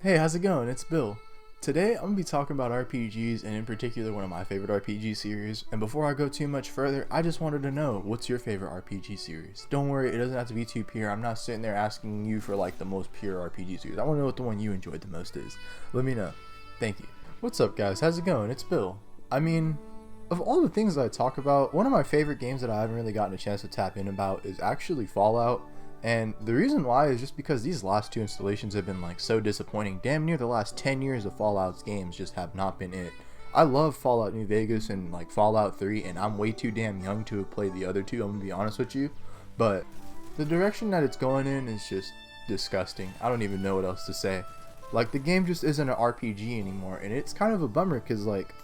Hey, how's it going? It's Bill. Today I'm going to be talking about RPGs and in particular one of my favorite RPG series. And before I go too much further, I just wanted to know, what's your favorite RPG series? Don't worry, it doesn't have to be too pure. I'm not sitting there asking you for like the most pure RPG series. I want to know what the one you enjoyed the most is. Let me know. Thank you. What's up, guys? How's it going? It's Bill. Of all the things that I talk about, one of my favorite games that I haven't really gotten a chance to tap in about is actually Fallout. And the reason why is just because these last two installations have been like so disappointing. Damn near the last 10 years of Fallout's games just have not been it. I love Fallout New Vegas and like Fallout 3, and I'm way too damn young to have played the other two, I'm gonna be honest with you. But the direction that it's going in is just disgusting. I don't even know what else to say. Like, the game just isn't an RPG anymore, and it's kind of a bummer because like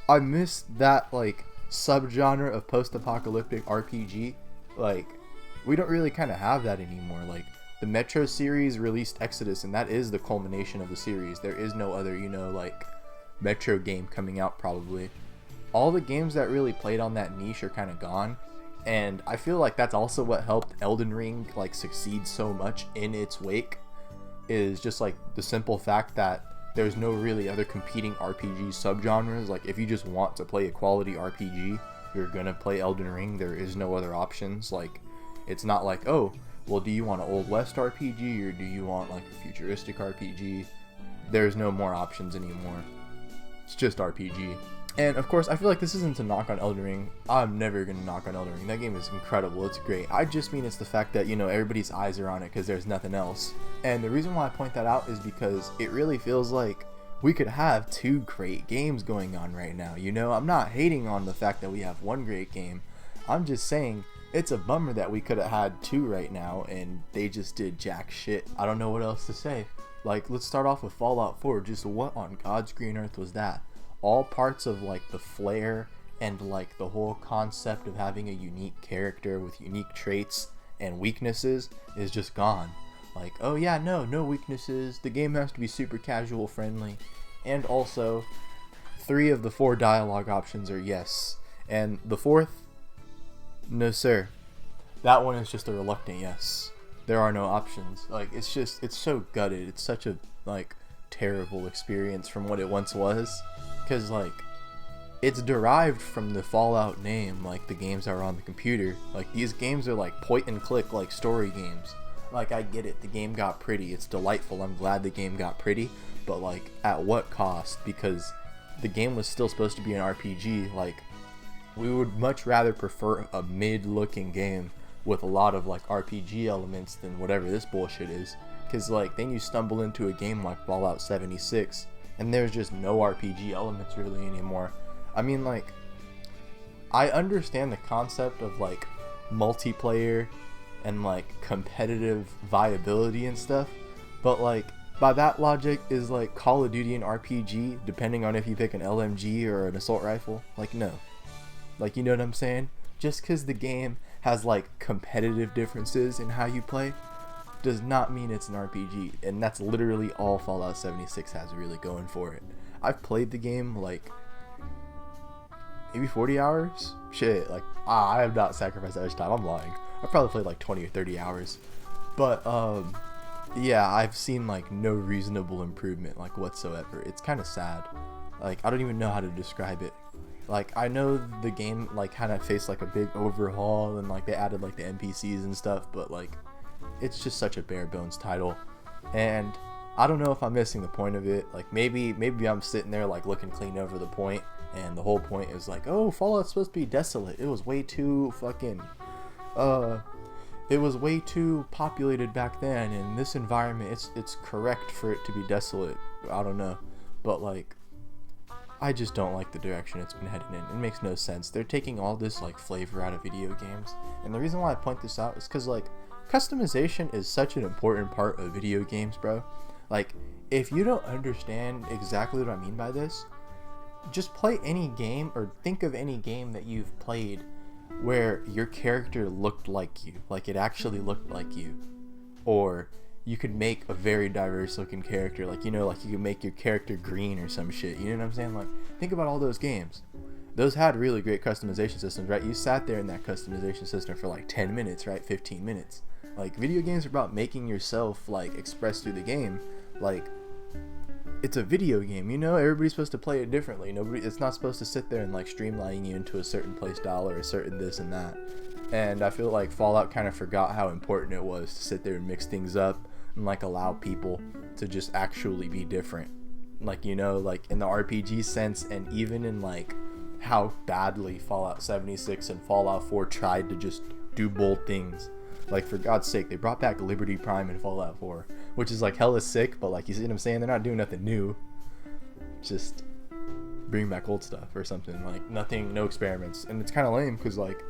I miss that like subgenre of post-apocalyptic RPG. Like, we don't really kind of have that anymore. Like, the Metro series released Exodus, and that is the culmination of the series. There is no other, like Metro game coming out probably. All the games that really played on that niche are kind of gone, and I feel like that's also what helped Elden Ring like succeed so much in its wake, is just like the simple fact that there's no really other competing RPG subgenres. Like, if you just want to play a quality RPG, you're gonna play Elden Ring. There is no other options. Like, it's not like, oh, well, do you want an Old West RPG or do you want like a futuristic RPG? There's no more options anymore. It's just RPG. And of course, I feel like this isn't to knock on Elden Ring. I'm never going to knock on Elden Ring. That game is incredible. It's great. I just mean it's the fact that, everybody's eyes are on it because there's nothing else. And the reason why I point that out is because it really feels like we could have two great games going on right now. I'm not hating on the fact that we have one great game. I'm just saying it's a bummer that we could have had two right now and they just did jack shit. I don't know what else to say. Like, let's start off with Fallout 4. Just what on God's green earth was that? All parts of like the flair and like the whole concept of having a unique character with unique traits and weaknesses is just gone. Like, oh yeah, no weaknesses. The game has to be super casual friendly. And also, 3 of the 4 dialogue options are yes. And the 4th, no sir. That one is just a reluctant yes. There are no options. Like, it's so gutted. It's such a like terrible experience from what it once was, because like it's derived from the Fallout name. Like, the games are on the computer. Like, these games are like point and click like story games. Like, I get it, the game got pretty, it's delightful, I'm glad the game got pretty, but like, at what cost? Because the game was still supposed to be an RPG. Like, we would much rather prefer a mid-looking game with a lot of like RPG elements than whatever this bullshit is. Because like, then you stumble into a game like Fallout 76 and there's just no RPG elements really anymore. I mean, like, I understand the concept of like multiplayer and like competitive viability and stuff, but like, by that logic, is like Call of Duty an RPG depending on if you pick an LMG or an assault rifle? Like, no. Like, you know what I'm saying? Just because the game has like competitive differences in how you play does not mean it's an RPG, and that's literally all Fallout 76 has really going for it. I've played the game like maybe 40 hours? Shit, like, I have not sacrificed that much time, I'm lying. I've probably played like 20 or 30 hours. But yeah, I've seen like no reasonable improvement like whatsoever. It's kind of sad. Like, I don't even know how to describe it. Like, I know the game like kind of faced like a big overhaul and like they added like the NPCs and stuff, but like, it's just such a bare bones title, and I don't know if I'm missing the point of it. Like, maybe I'm sitting there like looking clean over the point, and the whole point is like, oh, Fallout's supposed to be desolate. It was way too fucking it was way too populated back then, and this environment, it's correct for it to be desolate. I don't know, but like, I just don't like the direction it's been headed in. It makes no sense. They're taking all this like flavor out of video games, and the reason why I point this out is because like, customization is such an important part of video games, bro. Like, if you don't understand exactly what I mean by this, just play any game or think of any game that you've played where your character looked like you, like it actually looked like you, or you could make a very diverse looking character, like, like you could make your character green or some shit, you know what I'm saying? Like, think about all those games. Those had really great customization systems, right? You sat there in that customization system for like 10 minutes, right? 15 minutes. Like, video games are about making yourself like express through the game. Like, it's a video game, you know, everybody's supposed to play it differently. It's not supposed to sit there and like streamline you into a certain play style or a certain this and that. And I feel like Fallout kind of forgot how important it was to sit there and mix things up and like allow people to just actually be different. Like, you know, like in the RPG sense, and even in like how badly Fallout 76 and Fallout 4 tried to just do bold things. Like, for God's sake, they brought back Liberty Prime in Fallout 4, which is like hella sick, but like, you see what I'm saying? They're not doing nothing new. Just bring back old stuff or something. Like, nothing, no experiments. And it's kind of lame because like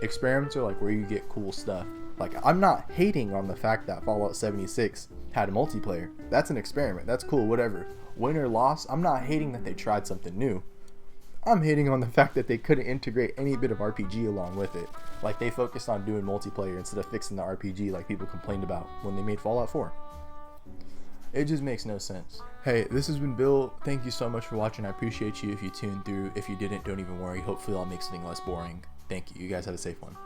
experiments are like where you get cool stuff. Like, I'm not hating on the fact that Fallout 76 had a multiplayer. That's an experiment. That's cool, whatever. Win or loss, I'm not hating that they tried something new. I'm hating on the fact that they couldn't integrate any bit of RPG along with it. Like, they focused on doing multiplayer instead of fixing the RPG like people complained about when they made Fallout 4. It just makes no sense. Hey, this has been Bill. Thank you so much for watching. I appreciate you if you tuned through. If you didn't, don't even worry. Hopefully I'll make something less boring. Thank you. You guys have a safe one.